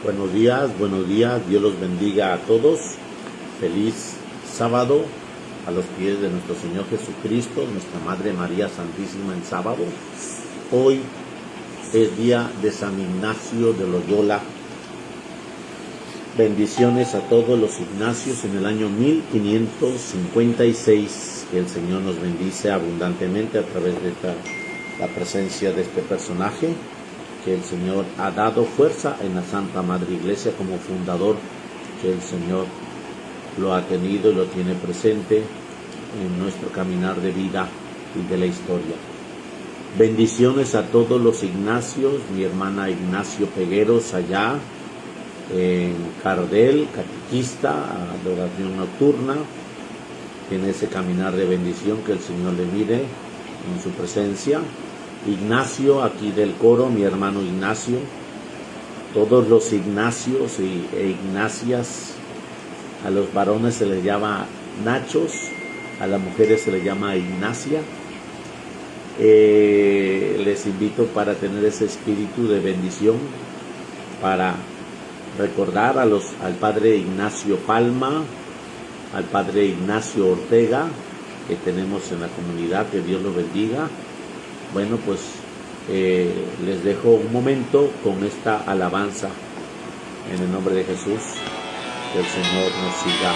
Buenos días, Dios los bendiga a todos. Feliz sábado a los pies de nuestro Señor Jesucristo, nuestra Madre María Santísima en sábado. Hoy es día de San Ignacio de Loyola. Bendiciones a todos los Ignacios en el año 1556, que el Señor nos bendice abundantemente a través de la presencia de este personaje, que el Señor ha dado fuerza en la Santa Madre Iglesia como fundador, que el Señor lo ha tenido y lo tiene presente en nuestro caminar de vida y de la historia. Bendiciones a todos los Ignacios, mi hermana Ignacio Pegueros allá en Cardel, catequista, adoración nocturna, en ese caminar de bendición, que el Señor le mire en su presencia. Ignacio, aquí del coro, mi hermano Ignacio, todos los Ignacios e Ignacias, a los varones se les llama Nachos, a las mujeres se les llama Ignacia. Les invito para tener ese espíritu de bendición, para recordar al padre Ignacio Palma, al padre Ignacio Ortega, que tenemos en la comunidad, que Dios los bendiga. Bueno, pues les dejo un momento con esta alabanza en el nombre de Jesús, que el Señor nos siga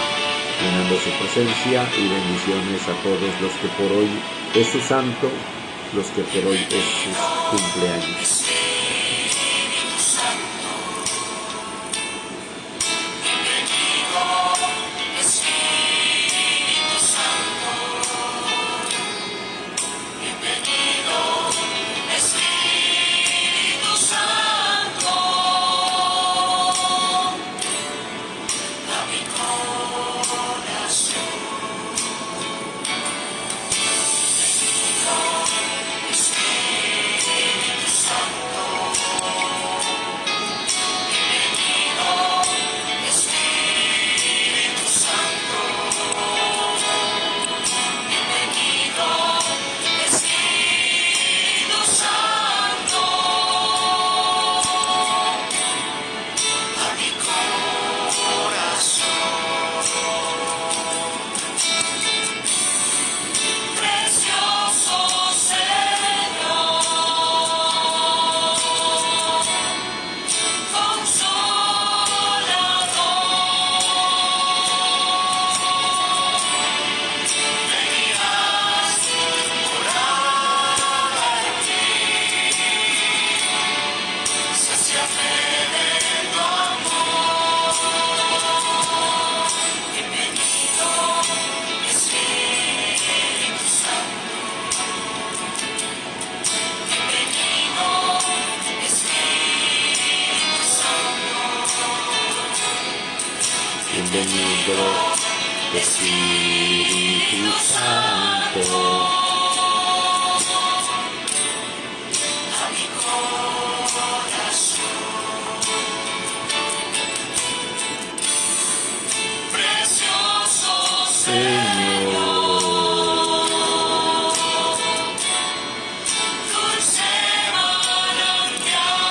llenando su presencia, y bendiciones a todos los que por hoy es su santo, los que por hoy es su cumpleaños. Bienvenido, Espíritu Santo, a mi corazón. Precioso Señor, dulce manantial,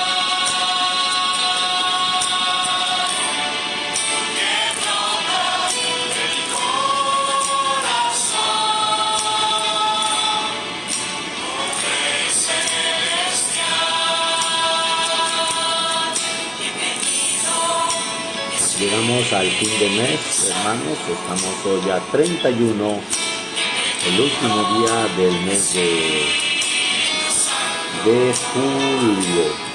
que brota del corazón, oh Rey celestial. Bienvenido. Llegamos al fin de mes, hermanos. Estamos hoy a 31, el último día del mes de julio.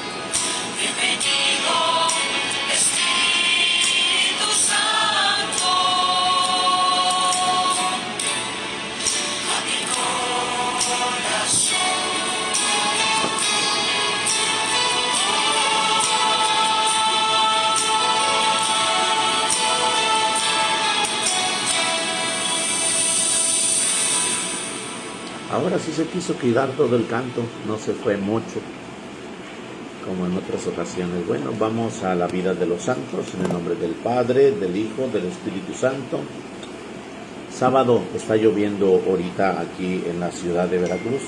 Ahora sí se quiso cuidar todo el canto, no se fue mucho, como en otras ocasiones. Bueno, vamos a la vida de los santos, en el nombre del Padre, del Hijo, del Espíritu Santo. Sábado, está lloviendo ahorita aquí en la ciudad de Veracruz.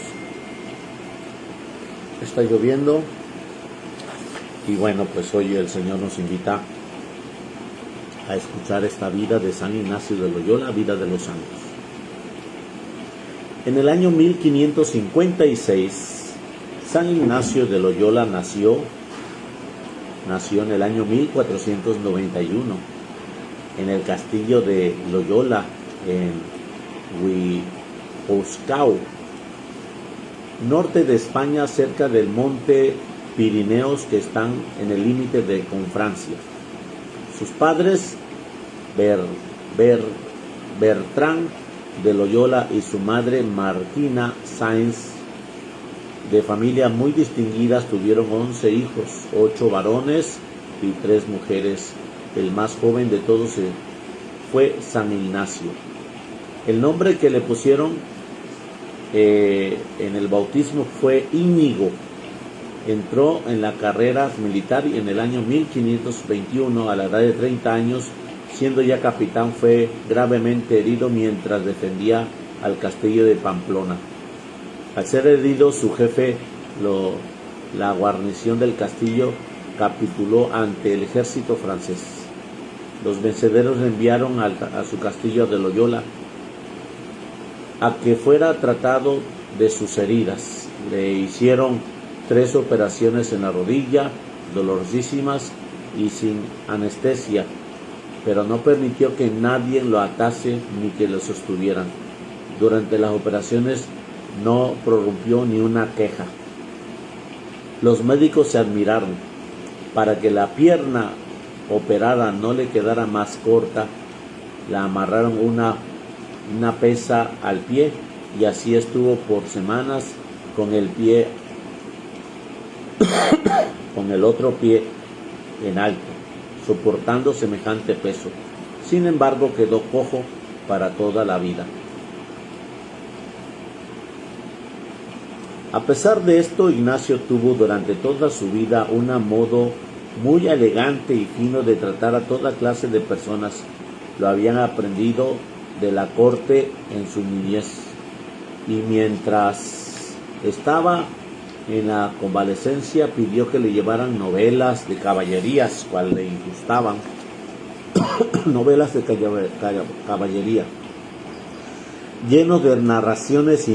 Está lloviendo, Y bueno, pues hoy el Señor nos invita a escuchar esta vida de San Ignacio de Loyola, vida de los santos. En el año 1556, San Ignacio de Loyola nació en el año 1491 en el castillo de Loyola en Guipúzcoa, norte de España, cerca del monte Pirineos, que están en el límite con Francia. Sus padres, Bertrand de Loyola y su madre Martina Sáenz, de familia muy distinguidas, tuvieron 11 hijos, 8 varones y 3 mujeres. El más joven de todos fue San Ignacio. El nombre que le pusieron en el bautismo fue Íñigo. Entró en la carrera militar y en el año 1521, a la edad de 30 años, siendo ya capitán, fue gravemente herido mientras defendía al castillo de Pamplona. Al ser herido, su jefe, la guarnición del castillo, capituló ante el ejército francés. Los vencedores le enviaron a su castillo de Loyola a que fuera tratado de sus heridas. Le hicieron 3 operaciones en la rodilla, dolorosísimas y sin anestesia, pero no permitió que nadie lo atase ni que lo sostuvieran. Durante las operaciones no prorrumpió ni una queja. Los médicos se admiraron. Para que la pierna operada no le quedara más corta, la amarraron una pesa al pie, y así estuvo por semanas con el otro pie en alto, soportando semejante peso. Sin embargo, quedó cojo para toda la vida. A pesar de esto, Ignacio tuvo durante toda su vida un modo muy elegante y fino de tratar a toda clase de personas. Lo habían aprendido de la corte en su niñez, y mientras estaba en la convalecencia pidió que le llevaran novelas de caballerías, cual le gustaban, novelas de caballería, llenos de narraciones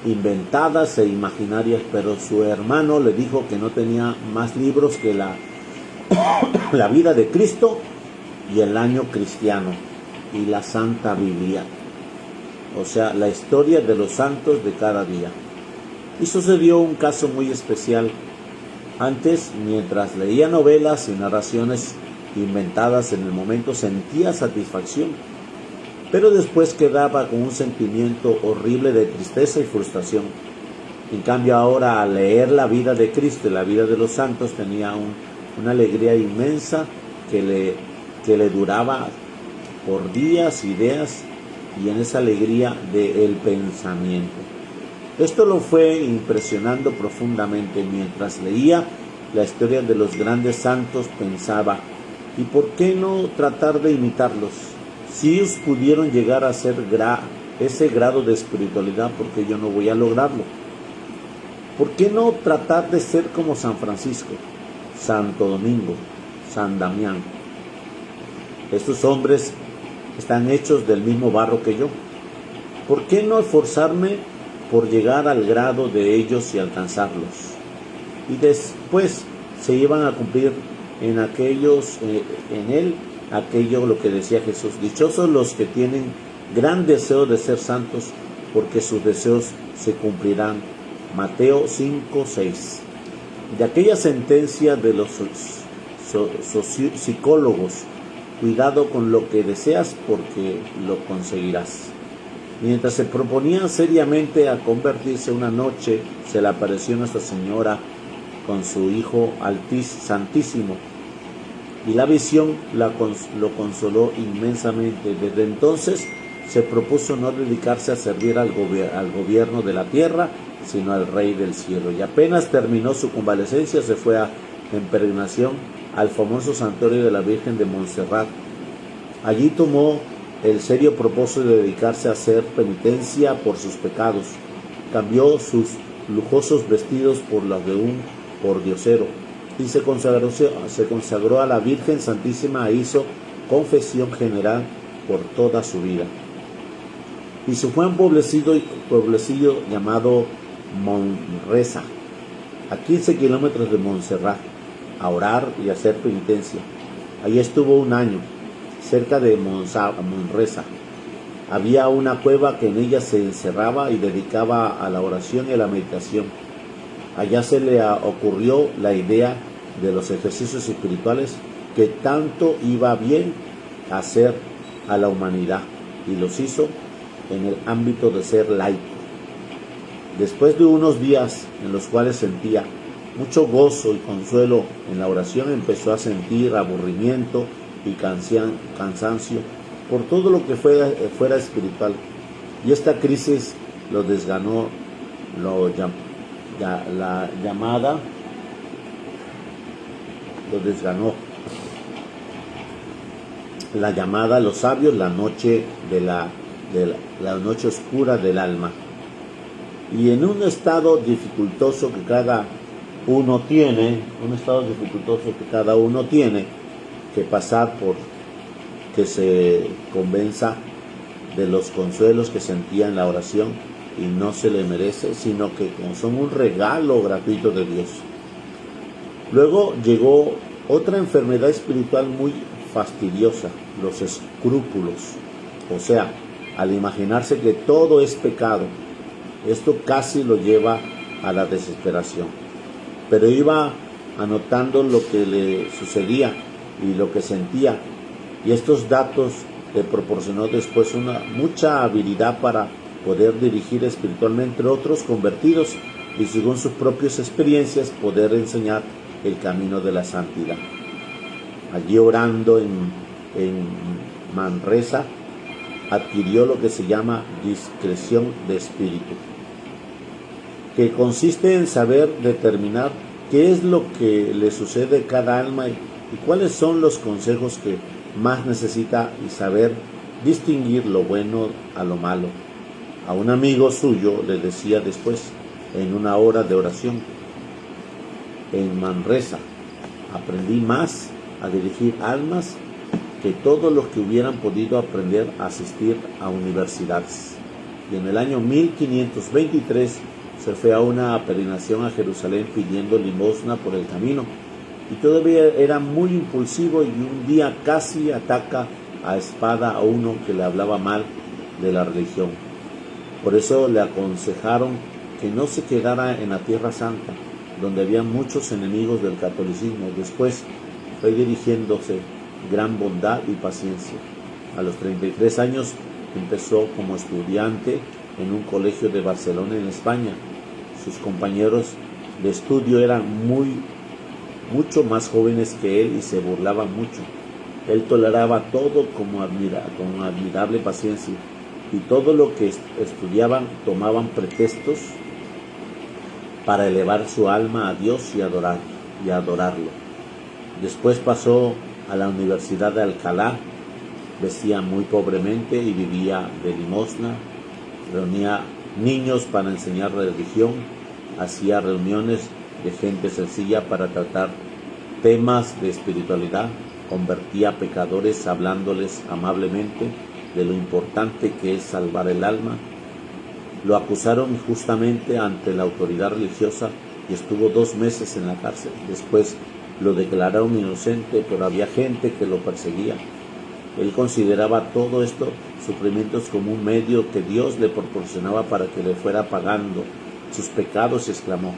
inventadas e imaginarias, pero su hermano le dijo que no tenía más libros que la vida de Cristo y el año cristiano y la Santa Biblia, o sea, la historia de los santos de cada día. Y sucedió un caso muy especial. Antes, mientras leía novelas y narraciones inventadas, en el momento sentía satisfacción, pero después quedaba con un sentimiento horrible de tristeza y frustración. En cambio, ahora, al leer la vida de Cristo y la vida de los santos, tenía una alegría inmensa que le duraba por días y días, y en esa alegría del pensamiento. Esto lo fue impresionando profundamente. Mientras leía la historia de los grandes santos, pensaba, ¿y por qué no tratar de imitarlos? Si ellos pudieron llegar a ser ese grado de espiritualidad, ¿por qué yo no voy a lograrlo? ¿Por qué no tratar de ser como San Francisco, Santo Domingo, San Damián? Estos hombres están hechos del mismo barro que yo. ¿Por qué no esforzarme por llegar al grado de ellos y alcanzarlos? Y después se iban a cumplir en él aquello lo que decía Jesús: dichosos los que tienen gran deseo de ser santos, porque sus deseos se cumplirán. Mateo 5:6. De aquella sentencia de los psicólogos: cuidado con lo que deseas, porque lo conseguirás. Mientras se proponían seriamente a convertirse, una noche se le apareció Nuestra Señora con su Hijo Santísimo, y la visión lo consoló inmensamente. Desde entonces se propuso no dedicarse a servir al gobierno de la tierra, sino al Rey del cielo. Y apenas terminó su convalecencia, se fue en peregrinación al famoso santuario de la Virgen de Montserrat. Allí tomó el serio propósito de dedicarse a hacer penitencia por sus pecados. Cambió sus lujosos vestidos por los de un pordiosero. y se consagró a la Virgen Santísima e hizo confesión general por toda su vida. Y se fue a un pueblecillo llamado Manresa, a 15 kilómetros de Montserrat, a orar y hacer penitencia. Allí estuvo un año, cerca de Manresa. Había una cueva que en ella se encerraba y dedicaba a la oración y a la meditación. Allá se le ocurrió la idea de los ejercicios espirituales que tanto iba bien hacer a la humanidad, y los hizo en el ámbito de ser laico. Después de unos días en los cuales sentía mucho gozo y consuelo en la oración, empezó a sentir aburrimiento y cansancio por todo lo que fuera espiritual, y esta crisis lo desganó. La llamada a los sabios la noche la noche oscura del alma. Y en un estado dificultoso que cada uno tiene, que pasar por que se convenza de los consuelos que sentía en la oración, y no se le merece, sino que son un regalo gratuito de Dios. Luego llegó otra enfermedad espiritual muy fastidiosa, los escrúpulos. O sea, al imaginarse que todo es pecado, esto casi lo lleva a la desesperación. Pero iba anotando lo que le sucedía y lo que sentía, y estos datos le proporcionó después mucha habilidad para poder dirigir espiritualmente a otros convertidos y, según sus propias experiencias, poder enseñar el camino de la santidad. Allí, orando en Manresa, adquirió lo que se llama discreción de espíritu, que consiste en saber determinar qué es lo que le sucede a cada alma y cuáles son los consejos que más necesita, y saber distinguir lo bueno a lo malo. A un amigo suyo le decía después, en una hora de oración: en Manresa aprendí más a dirigir almas que todos los que hubieran podido aprender a asistir a universidades. Y en el año 1523 se fue a una peregrinación a Jerusalén pidiendo limosna por el camino, y todavía era muy impulsivo, y un día casi ataca a espada a uno que le hablaba mal de la religión. Por eso le aconsejaron que no se quedara en la Tierra Santa, donde había muchos enemigos del catolicismo. Después fue dirigiéndose gran bondad y paciencia. A los 33 años empezó como estudiante en un colegio de Barcelona, en España. Sus compañeros de estudio eran mucho más jóvenes que él y se burlaban mucho. Él toleraba todo con admirable paciencia, y todo lo que estudiaban tomaban pretextos para elevar su alma a Dios y adorarlo. Después pasó a la Universidad de Alcalá, vestía muy pobremente y vivía de limosna, reunía niños para enseñar religión, hacía reuniones de gente sencilla para tratar temas de espiritualidad, convertía a pecadores hablándoles amablemente de lo importante que es salvar el alma. Lo acusaron injustamente ante la autoridad religiosa y estuvo 2 meses en la cárcel. Después lo declararon inocente, pero había gente que lo perseguía. Él consideraba todo estos sufrimientos como un medio que Dios le proporcionaba para que le fuera pagando sus pecados, y exclamó: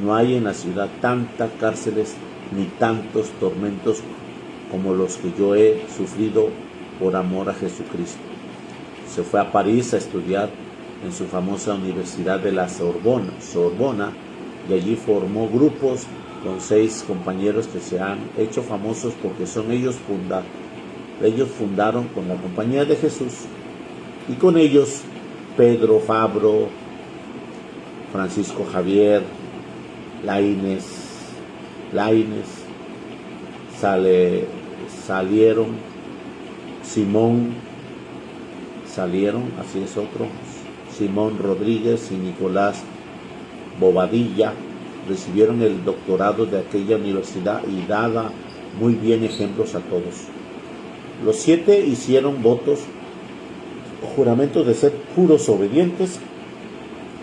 no hay en la ciudad tantas cárceles ni tantos tormentos como los que yo he sufrido por amor a Jesucristo. Se fue a París a estudiar en su famosa Universidad de la Sorbona, y allí formó grupos con 6 compañeros que se han hecho famosos porque ellos fundaron con la Compañía de Jesús, y con ellos Pedro Fabro, Francisco Javier, Laínez, Simón Rodríguez y Nicolás Bobadilla, recibieron el doctorado de aquella universidad y daba muy bien ejemplos a todos. Los 7 hicieron votos o juramentos de ser puros, obedientes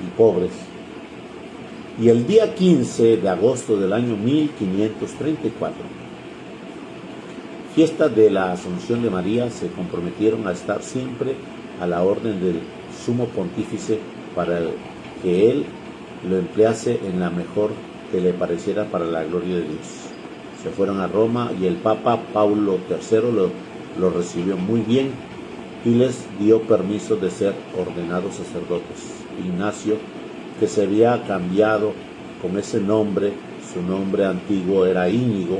y pobres. Y el día 15 de agosto del año 1534, fiesta de la Asunción de María, se comprometieron a estar siempre a la orden del sumo pontífice para que él lo emplease en la mejor que le pareciera para la gloria de Dios. Se fueron a Roma y el Papa Paulo III lo recibió muy bien y les dio permiso de ser ordenados sacerdotes. Ignacio, que se había cambiado con ese nombre, su nombre antiguo era Íñigo,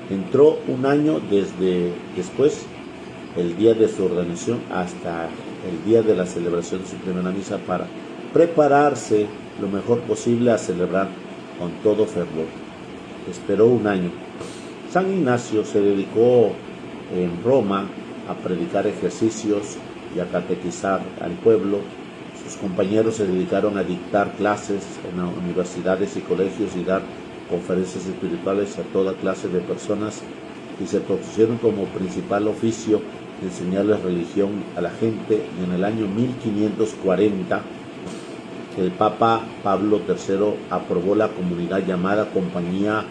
entró un año después, el día de su ordenación, hasta el día de la celebración de su primera misa, para prepararse lo mejor posible a celebrar con todo fervor. Esperó un año. San Ignacio se dedicó en Roma a predicar ejercicios y a catequizar al pueblo. Sus compañeros se dedicaron a dictar clases en las universidades y colegios y dar conferencias espirituales a toda clase de personas, y se propusieron como principal oficio enseñarles religión a la gente. Y en el año 1540 el Papa Pablo III aprobó la comunidad llamada Compañía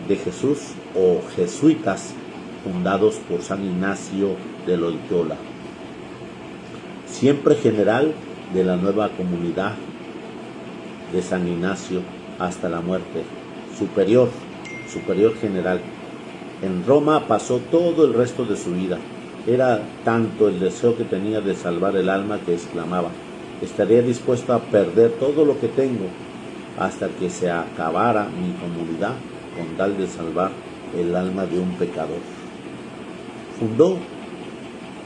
de Jesús o Jesuitas, fundados por San Ignacio de Loyola, siempre general de la nueva comunidad de San Ignacio hasta la muerte, superior general. En Roma pasó todo el resto de su vida. Era tanto el deseo que tenía de salvar el alma que exclamaba: estaría dispuesto a perder todo lo que tengo hasta que se acabara mi comunidad con tal de salvar el alma de un pecador. Fundó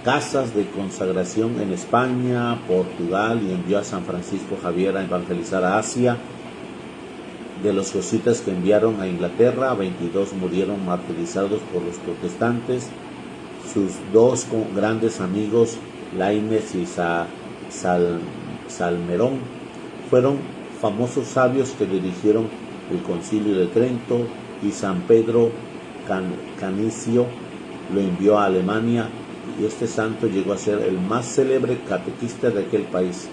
casas de consagración en España, Portugal, y envió a San Francisco Javier a evangelizar a Asia. De los jesuitas que enviaron a Inglaterra, 22 murieron martirizados por los protestantes. Sus dos grandes amigos, Laínez y Salmerón, fueron famosos sabios que dirigieron el Concilio de Trento, y San Pedro Canicio lo envió a Alemania, y este santo llegó a ser el más célebre catequista de aquel país.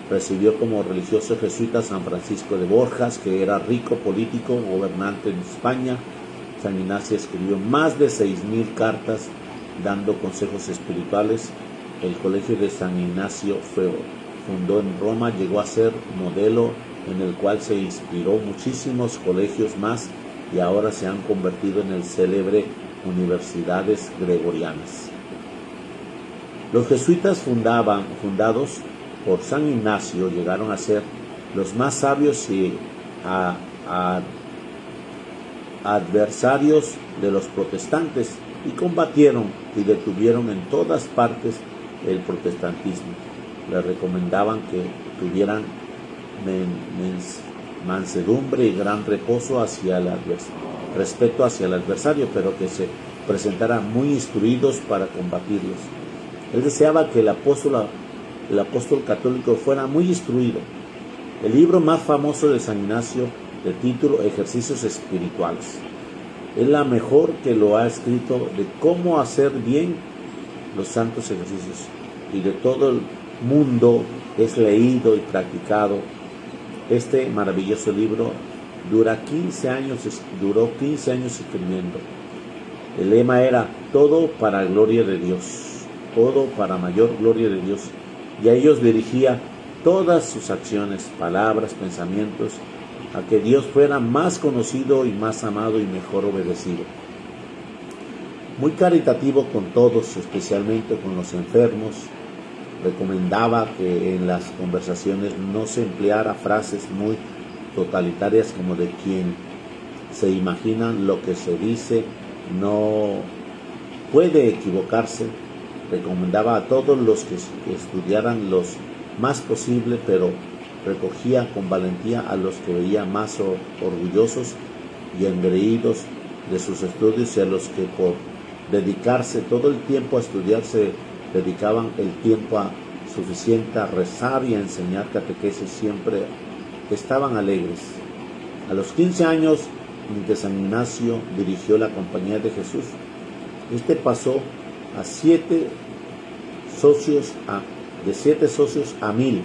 Recibió como religioso jesuita a San Francisco de Borjas, que era rico político, gobernante en España. San Ignacio escribió más de 6,000 cartas dando consejos espirituales. El colegio de San Ignacio fundó en Roma, llegó a ser modelo en el cual se inspiró muchísimos colegios más, y ahora se han convertido en el célebre universidades gregorianas. Los jesuitas fundados por San Ignacio llegaron a ser los más sabios y adversarios de los protestantes, y combatieron y detuvieron en todas partes el protestantismo. Les recomendaban que tuvieran mansedumbre y gran reposo respeto hacia el adversario, pero que se presentaran muy instruidos para combatirlos. Él deseaba que el apóstol católico fuera muy instruido. El libro más famoso de San Ignacio, de título Ejercicios Espirituales, es la mejor que lo ha escrito de cómo hacer bien los santos ejercicios, y de todo el mundo es leído y practicado. Este maravilloso libro duró 15 años escribiendo. El lema era: todo para gloria de Dios, todo para mayor gloria de Dios, y a ellos dirigía todas sus acciones, palabras, pensamientos, a que Dios fuera más conocido y más amado y mejor obedecido. Muy caritativo con todos, especialmente con los enfermos. Recomendaba que en las conversaciones no se empleara frases muy totalitarias como de quien se imaginan lo que se dice no puede equivocarse. Recomendaba a todos los que estudiaran los más posible, pero recogía con valentía a los que veía más orgullosos y engreídos de sus estudios, y a los que por dedicarse todo el tiempo a estudiar se dedicaban el tiempo suficiente a rezar y a enseñar catequesis. Siempre estaban alegres. A los 15 años en que San Ignacio dirigió la Compañía de Jesús, este pasó a de 7 socios a 1000,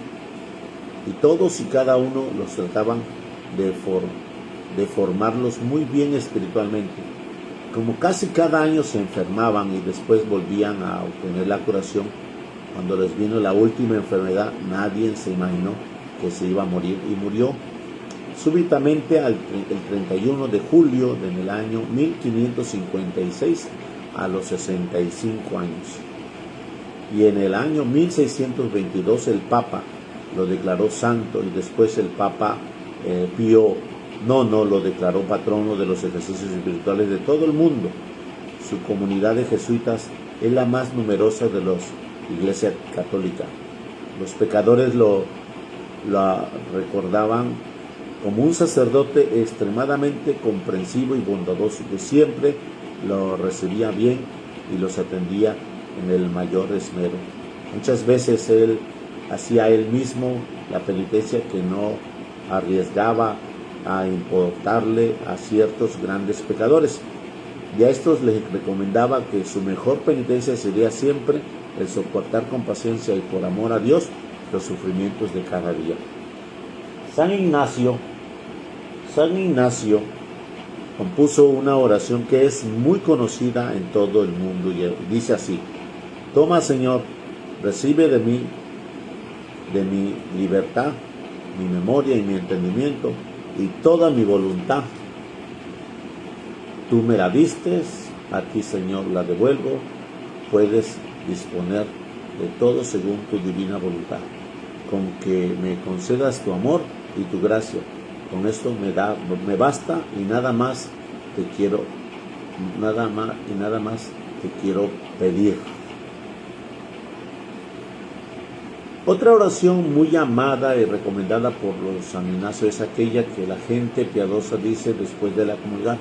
y todos y cada uno los trataban de formarlos muy bien espiritualmente. Como casi cada año se enfermaban y después volvían a obtener la curación, cuando les vino la última enfermedad, nadie se imaginó que se iba a morir, y murió súbitamente el 31 de julio del año 1556 a los 65 años. Y en el año 1622 el Papa lo declaró santo, y después el Papa Pío IX lo declaró patrono de los ejercicios espirituales de todo el mundo. Su comunidad de jesuitas es la más numerosa de la Iglesia Católica. Los pecadores lo recordaban como un sacerdote extremadamente comprensivo y bondadoso, que siempre lo recibía bien y los atendía en el mayor esmero. Muchas veces él hacía él mismo la penitencia, que no arriesgaba a importarle a ciertos grandes pecadores, y a estos les recomendaba que su mejor penitencia sería siempre el soportar con paciencia y por amor a Dios los sufrimientos de cada día. San Ignacio compuso una oración que es muy conocida en todo el mundo, y dice así: toma, Señor, recibe de mí, de mi libertad, mi memoria y mi entendimiento, y toda mi voluntad. Tú me la diste, a ti, Señor, la devuelvo. Puedes disponer de todo según tu divina voluntad. Con que me concedas tu amor y tu gracia, con esto me basta, y nada más te quiero pedir. Otra oración muy amada y recomendada por los San Ignacio es aquella que la gente piadosa dice después de la comulgar: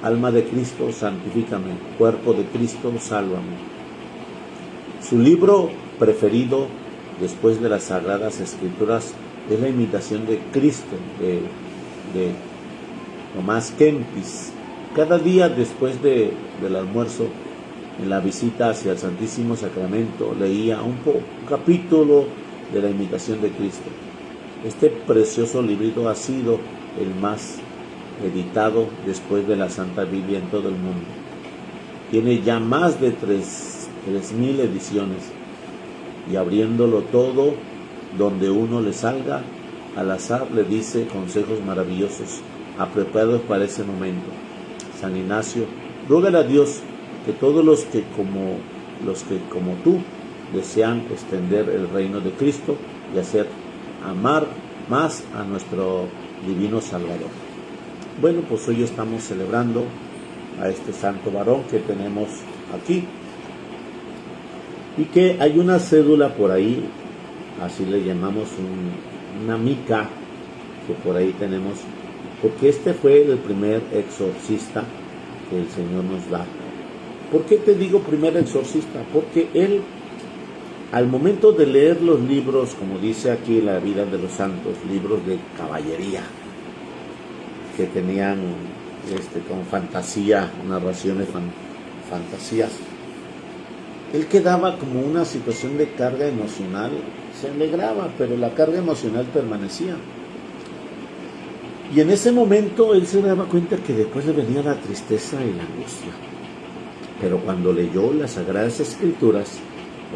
alma de Cristo, santifícame; cuerpo de Cristo, sálvame. Su libro preferido después de las Sagradas Escrituras es La Imitación de Cristo, de Tomás Kempis. Cada día después del almuerzo, en la visita hacia el Santísimo Sacramento, leía un capítulo de La Imitación de Cristo. Este precioso librito ha sido el más editado después de la Santa Biblia en todo el mundo. Tiene ya más de 3.000 ediciones, y abriéndolo todo, donde uno le salga al azar, le dice consejos maravillosos apropiados para ese momento. San Ignacio ruega a Dios que todos los que como tú desean extender el reino de Cristo y hacer amar más a nuestro divino Salvador. Bueno, pues hoy estamos celebrando a este santo varón que tenemos aquí, y que hay una cédula por ahí, así le llamamos una mica, que por ahí tenemos, porque este fue el primer exorcista que el Señor nos da. ¿Por qué te digo primer exorcista? Porque él, al momento de leer los libros, como dice aquí la vida de los santos, libros de caballería, que tenían con fantasía, narraciones fantasías, él quedaba como una situación de carga emocional, se alegraba, pero la carga emocional permanecía. Y en ese momento él se daba cuenta que después le venía la tristeza y la angustia. Pero cuando leyó las Sagradas Escrituras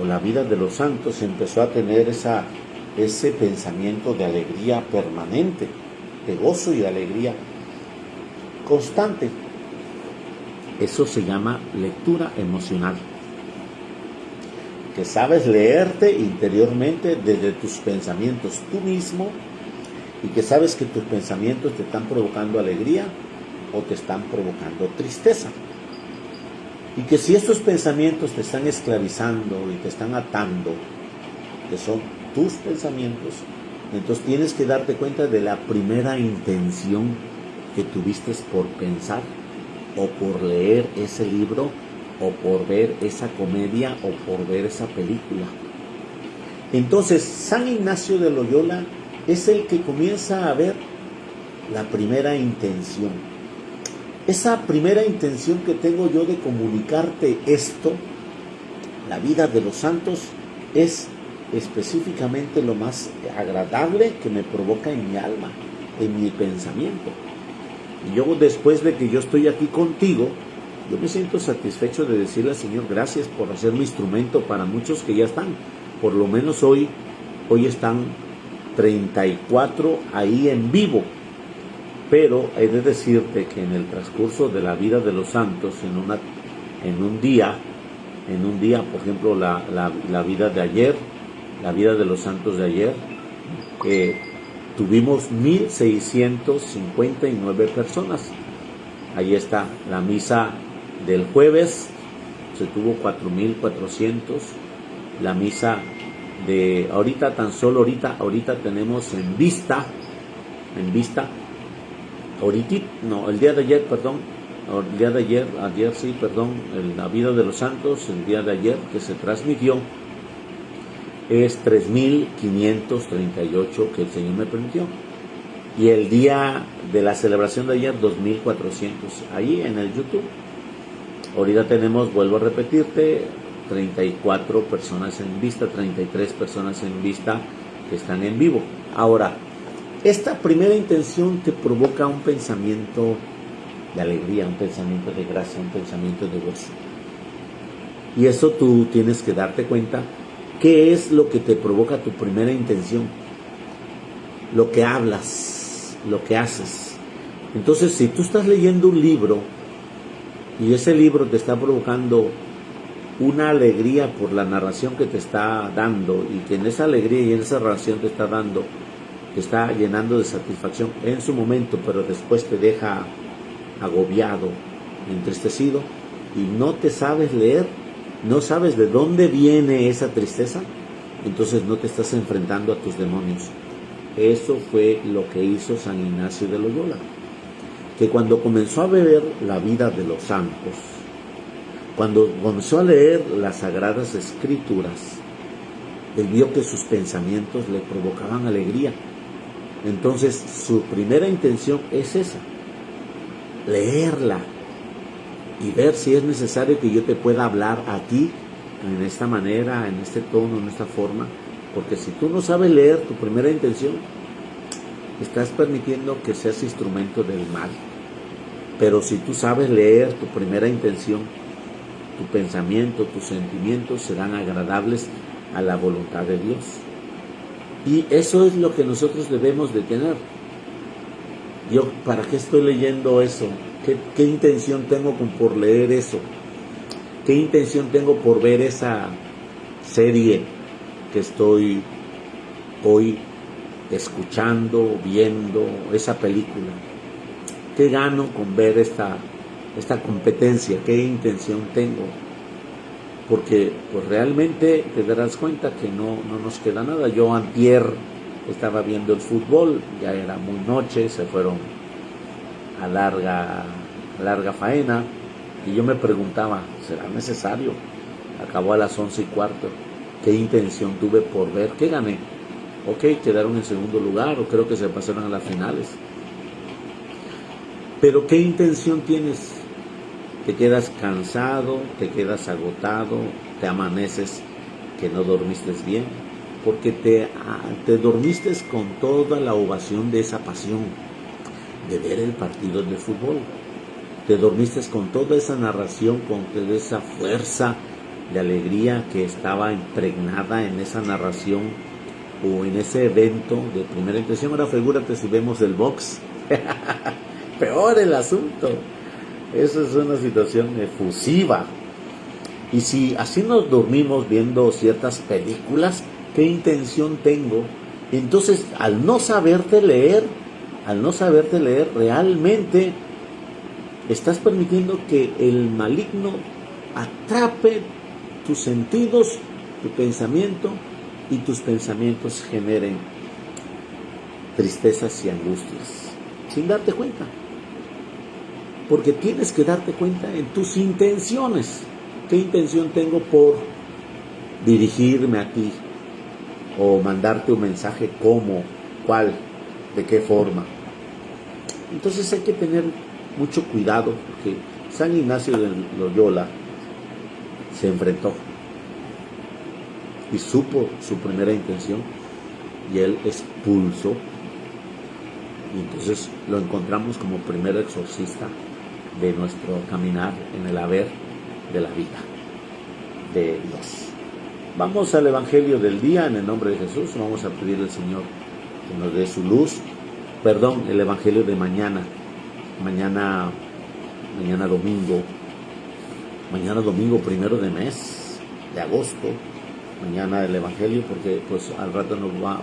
o la vida de los santos, empezó a tener ese pensamiento de alegría permanente, de gozo y de alegría constante. Eso se llama lectura emocional. Que sabes leerte interiormente desde tus pensamientos tú mismo, y que sabes que tus pensamientos te están provocando alegría o te están provocando tristeza. Y que si estos pensamientos te están esclavizando y te están atando, que son tus pensamientos, entonces tienes que darte cuenta de la primera intención que tuviste por pensar, o por leer ese libro, o por ver esa comedia, o por ver esa película. Entonces, San Ignacio de Loyola es el que comienza a ver la primera intención. Esa primera intención que tengo yo de comunicarte esto, la vida de los santos, es específicamente lo más agradable que me provoca en mi alma, en mi pensamiento. Y yo, después de que yo estoy aquí contigo, yo me siento satisfecho de decirle al Señor, gracias por hacerme instrumento para muchos que ya están. Por lo menos hoy están 34 ahí en vivo. Pero he de decirte que en el transcurso de la vida de los santos, en un día, por ejemplo, la vida de ayer, la vida de los santos de ayer, tuvimos 1,659 personas. Ahí está la misa del jueves, se tuvo 4,400. La misa de ahorita, ahorita tenemos el día de ayer, la vida de los santos, el día de ayer que se transmitió, es 3,538 que el Señor me permitió. Y el día de la celebración de ayer, 2,400, ahí en el YouTube. Ahorita tenemos, vuelvo a repetirte, 34 personas en vista, 33 personas en vista que están en vivo. Ahora, esta primera intención te provoca un pensamiento de alegría, un pensamiento de gracia, un pensamiento de gozo. Y eso tú tienes que darte cuenta. ¿Qué es lo que te provoca tu primera intención? Lo que hablas, lo que haces. Entonces, si tú estás leyendo un libro y ese libro te está provocando una alegría por la narración que te está dando, y que en esa alegría y en esa narración te está llenando de satisfacción en su momento, pero después te deja agobiado, entristecido, y no te sabes leer, no sabes de dónde viene esa tristeza, entonces no te estás enfrentando a tus demonios. Eso fue lo que hizo San Ignacio de Loyola, que cuando comenzó a ver la vida de los santos, cuando comenzó a leer las Sagradas Escrituras, él vio que sus pensamientos le provocaban alegría. Entonces su primera intención es esa, leerla y ver si es necesario que yo te pueda hablar a ti en esta manera, en este tono, en esta forma, porque si tú no sabes leer tu primera intención, estás permitiendo que seas instrumento del mal. Pero si tú sabes leer tu primera intención, tu pensamiento, tus sentimientos serán agradables a la voluntad de Dios. Y eso es lo que nosotros debemos de tener. Yo, ¿para qué estoy leyendo eso? ¿Qué intención tengo por leer eso? ¿Qué intención tengo por ver esa serie que estoy hoy escuchando, viendo, esa película? ¿Qué gano con ver esta competencia? ¿Qué intención tengo? Porque pues realmente te darás cuenta que no nos queda nada. Yo antier estaba viendo el fútbol, ya era muy noche, se fueron a larga faena, y yo me preguntaba, ¿será necesario? Acabó a las 11:15. ¿Qué intención tuve por ver? ¿Qué gané? Ok, quedaron en segundo lugar, o creo que se pasaron a las finales. Pero ¿qué intención tienes? Te quedas cansado, te quedas agotado, te amaneces que no dormiste bien, porque te dormiste con toda la ovación de esa pasión de ver el partido de fútbol. Te dormiste con toda esa narración, con toda esa fuerza de alegría que estaba impregnada en esa narración o en ese evento de primera intención. Ahora figúrate si vemos el box, peor el asunto. Eso es una situación efusiva. Y si así nos dormimos viendo ciertas películas, ¿qué intención tengo? Entonces, al no saberte leer, realmente estás permitiendo que el maligno atrape tus sentidos, tu pensamiento, y tus pensamientos generen tristezas y angustias, sin darte cuenta. Porque tienes que darte cuenta en tus intenciones. ¿Qué intención tengo por dirigirme a ti? O mandarte un mensaje, ¿cómo? ¿Cuál? ¿De qué forma? Entonces hay que tener mucho cuidado, porque San Ignacio de Loyola se enfrentó y supo su primera intención, y él expulsó, y entonces lo encontramos como primer exorcista de nuestro caminar en el haber de la vida de Dios. Vamos al Evangelio del día en el nombre de Jesús. Vamos a pedirle al Señor que nos dé su luz. Perdón, el Evangelio de mañana domingo 1 de mes de agosto. Mañana el Evangelio, porque pues al rato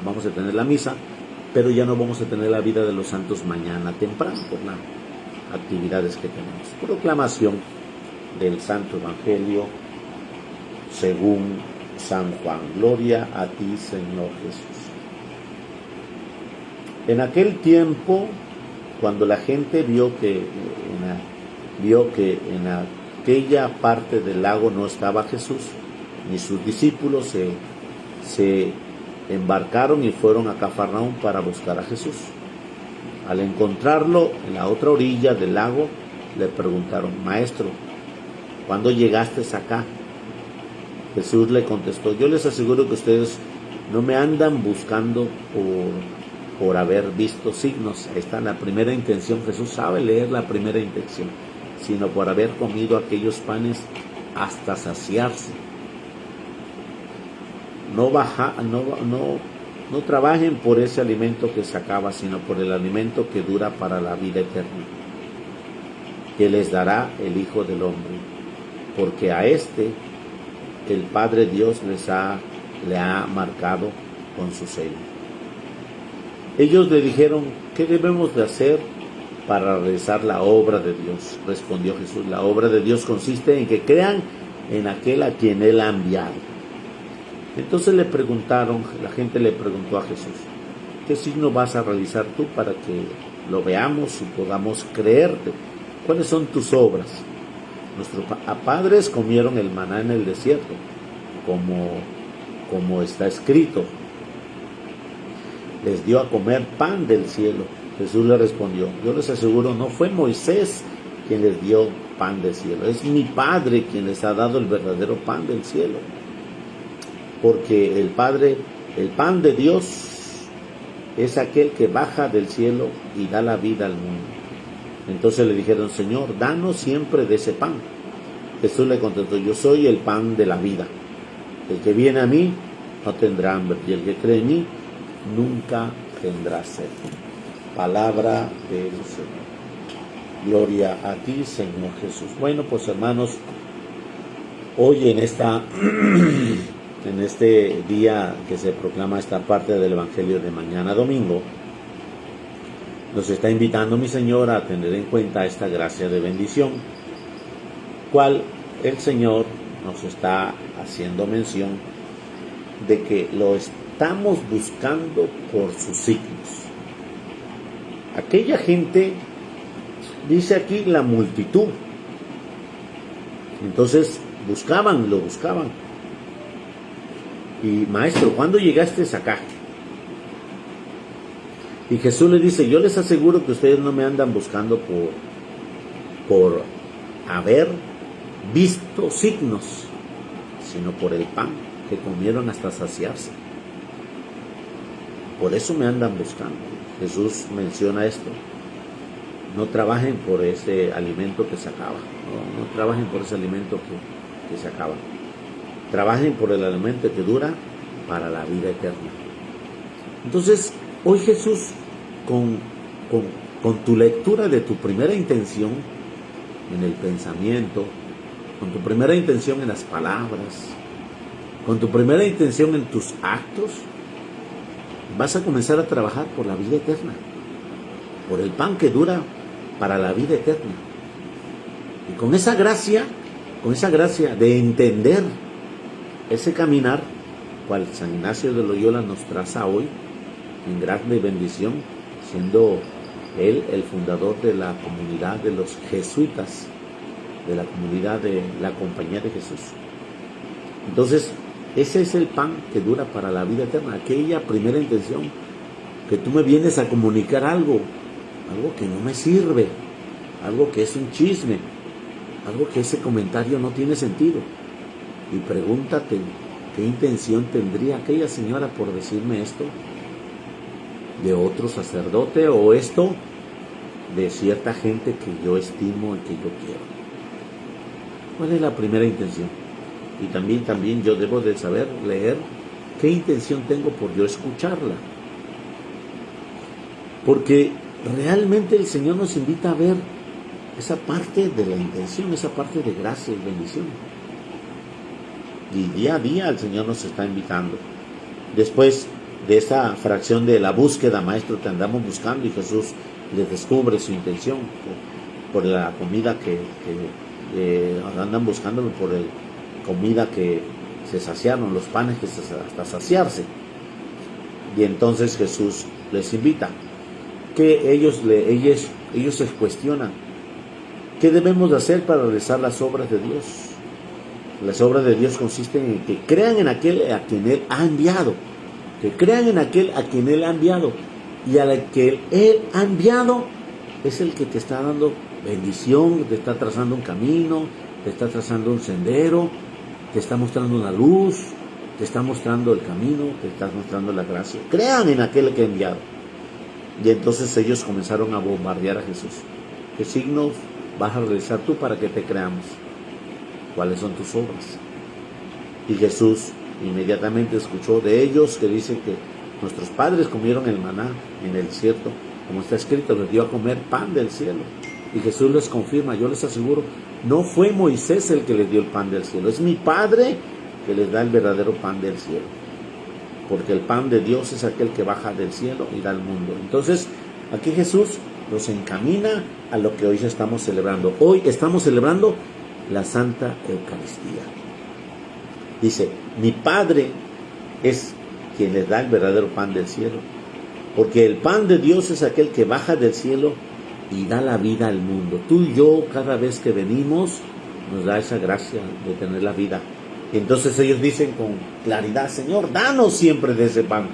vamos a tener la misa, pero ya no vamos a tener la vida de los santos mañana temprano por las actividades que tenemos. Proclamación del Santo Evangelio según San Juan. Gloria a ti, Señor Jesús. En aquel tiempo, cuando la gente vio que en aquella parte del lago no estaba Jesús, ni sus discípulos, se embarcaron y fueron a Cafarnaúm para buscar a Jesús. Al encontrarlo en la otra orilla del lago, le preguntaron: Maestro, ¿cuándo llegaste acá? Jesús le contestó: yo les aseguro que ustedes no me andan buscando por haber visto signos. Esta es la primera intención. Jesús sabe leer la primera intención, sino por haber comido aquellos panes hasta saciarse. No trabajen por ese alimento que se acaba, sino por el alimento que dura para la vida eterna, que les dará el Hijo del Hombre, porque a este el Padre Dios le ha marcado con su sello. Ellos le dijeron: ¿qué debemos de hacer para realizar la obra de Dios? Respondió Jesús: la obra de Dios consiste en que crean en aquel a quien Él ha enviado. Entonces la gente le preguntó a Jesús: ¿qué signo vas a realizar tú para que lo veamos y podamos creerte? ¿Cuáles son tus obras? Nuestros padres comieron el maná en el desierto, como está escrito. Les dio a comer pan del cielo. Jesús le respondió: yo les aseguro, no fue Moisés quien les dio pan del cielo, es mi Padre quien les ha dado el verdadero pan del cielo. Porque el pan de Dios es aquel que baja del cielo y da la vida al mundo. Entonces le dijeron: Señor, danos siempre de ese pan. Jesús le contestó: yo soy el pan de la vida. El que viene a mí no tendrá hambre, y el que cree en mí nunca tendrá sed. Palabra del Señor. Gloria a ti, Señor Jesús. Bueno, pues hermanos, hoy en este día que se proclama esta parte del Evangelio de mañana domingo, nos está invitando mi Señor a tener en cuenta esta gracia de bendición, cual el Señor nos está haciendo mención de que lo estamos buscando por sus signos. Aquella gente, dice aquí, la multitud. Entonces lo buscaban. Y Maestro, ¿cuándo llegaste acá? Y Jesús le dice: yo les aseguro que ustedes no me andan buscando por haber visto signos, sino por el pan que comieron hasta saciarse. Por eso me andan buscando. Jesús menciona esto: no trabajen por ese alimento que se acaba, no trabajen por ese alimento que se acaba, trabajen por el alimento que dura para la vida eterna. Entonces, hoy Jesús, con tu lectura de tu primera intención en el pensamiento, con tu primera intención en las palabras, con tu primera intención en tus actos, vas a comenzar a trabajar por la vida eterna, por el pan que dura para la vida eterna. Y con esa gracia de entender ese caminar, cual San Ignacio de Loyola nos traza hoy en grande bendición, siendo él el fundador de la comunidad de los jesuitas, de la comunidad de la Compañía de Jesús. Entonces, ese es el pan que dura para la vida eterna, aquella primera intención, que tú me vienes a comunicar algo, algo que no me sirve, algo que es un chisme, algo que ese comentario no tiene sentido. Y pregúntate, ¿qué intención tendría aquella señora por decirme esto de otro sacerdote o esto de cierta gente que yo estimo y que yo quiero? ¿Cuál es la primera intención? Y también yo debo de saber leer qué intención tengo por yo escucharla. Porque realmente el Señor nos invita a ver esa parte de la intención, esa parte de gracia y bendición. Y día a día el Señor nos está invitando. Después de esa fracción de la búsqueda, maestro, te andamos buscando, y Jesús les descubre su intención por la comida que andan buscándolo por la comida que se saciaron, los panes que hasta saciarse. Y entonces Jesús les invita, que ellos se cuestionan, ¿qué debemos de hacer para realizar las obras de Dios? Las obras de Dios consisten en que crean en aquel a quien Él ha enviado, que crean en aquel a quien Él ha enviado, y al que Él ha enviado es el que te está dando bendición, te está trazando un camino, te está trazando un sendero, te está mostrando una luz, te está mostrando el camino, te está mostrando la gracia. Crean en aquel que ha enviado. Y entonces ellos comenzaron a bombardear a Jesús. ¿Qué signos vas a realizar tú para que te creamos? ¿Cuáles son tus obras? Y Jesús inmediatamente escuchó de ellos que dicen que nuestros padres comieron el maná en el desierto, como está escrito, les dio a comer pan del cielo. Y Jesús les confirma, yo les aseguro, no fue Moisés el que les dio el pan del cielo, es mi Padre que les da el verdadero pan del cielo. Porque el pan de Dios es aquel que baja del cielo y da al mundo. Entonces, aquí Jesús nos encamina a lo que hoy estamos celebrando. Hoy estamos celebrando la Santa Eucaristía. Dice, mi Padre es quien les da el verdadero pan del cielo. Porque el pan de Dios es aquel que baja del cielo y da la vida al mundo. Tú y yo, cada vez que venimos, nos da esa gracia de tener la vida. Y entonces ellos dicen con claridad, Señor, danos siempre de ese pan,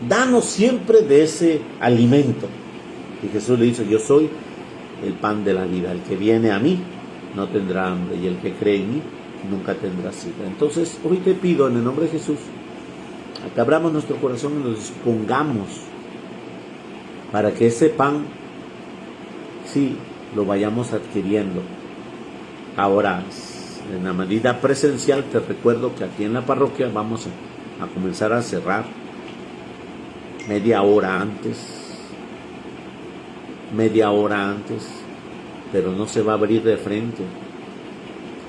danos siempre de ese alimento. Y Jesús le dice, yo soy el pan de la vida, el que viene a mí no tendrá hambre, y el que cree en mí nunca tendrá sed. Entonces hoy te pido en el nombre de Jesús, a que abramos nuestro corazón y nos dispongamos para que ese pan, sí, lo vayamos adquiriendo. Ahora, en la medida presencial, te recuerdo que aquí en la parroquia vamos a comenzar a cerrar media hora antes, pero no se va a abrir de frente,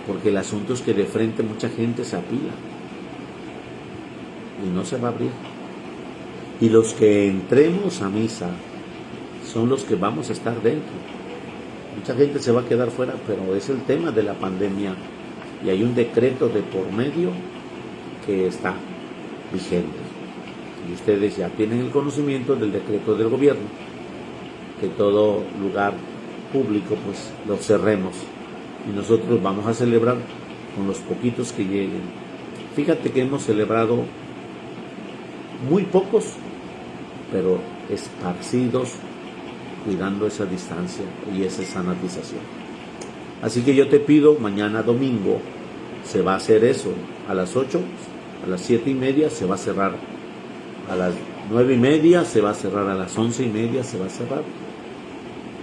porque el asunto es que de frente mucha gente se apila y no se va a abrir. Y los que entremos a misa son los que vamos a estar dentro. Mucha gente se va a quedar fuera, pero es el tema de la pandemia. Y hay un decreto de por medio que está vigente. Y ustedes ya tienen el conocimiento del decreto del gobierno, que todo lugar público pues lo cerremos. Y nosotros vamos a celebrar con los poquitos que lleguen. Fíjate que hemos celebrado muy pocos, pero esparcidos, cuidando esa distancia y esa sanitización. Así que yo te pido, mañana domingo se va a hacer eso, a las 8, a las 7:30 se va a cerrar, a las 9:30 se va a cerrar, a las 11:30 se va a cerrar.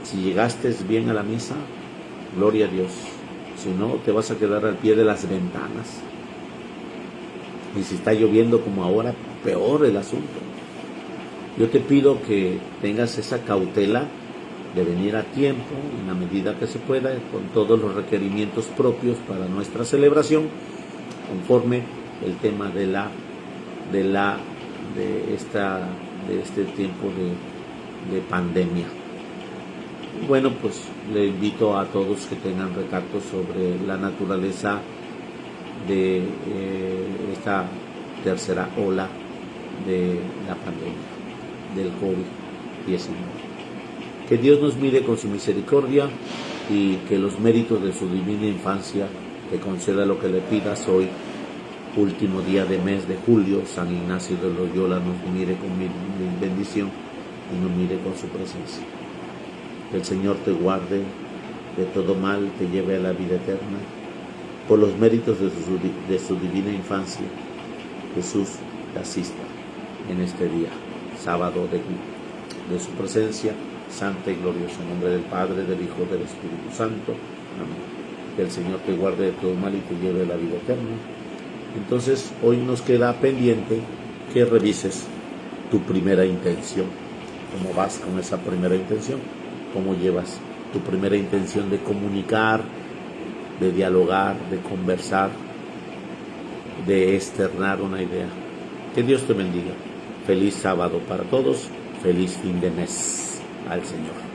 Si llegaste bien a la misa, gloria a Dios. Si no, te vas a quedar al pie de las ventanas. Y si está lloviendo como ahora, peor el asunto. Yo te pido que tengas esa cautela de venir a tiempo, en la medida que se pueda, con todos los requerimientos propios para nuestra celebración, conforme el tema de este tiempo de pandemia. Bueno, pues le invito a todos que tengan recato sobre la naturaleza de esta tercera ola de la pandemia, del COVID-19. Que Dios nos mire con su misericordia y que los méritos de su divina infancia te conceda lo que le pidas hoy, último día de mes de julio. San Ignacio de Loyola nos mire con bendición y nos mire con su presencia. Que el Señor te guarde de todo mal, te lleve a la vida eterna. Por los méritos de su divina infancia, Jesús te asista en este día, sábado de su presencia, santa y gloriosa. En nombre del Padre, del Hijo, del Espíritu Santo. Amén. Que el Señor te guarde de todo mal y te lleve a la vida eterna. Entonces, hoy nos queda pendiente que revises tu primera intención. ¿Cómo vas con esa primera intención? ¿Cómo llevas tu primera intención de comunicar, de dialogar, de conversar, de externar una idea? Que Dios te bendiga. Feliz sábado para todos. Feliz fin de mes al Señor.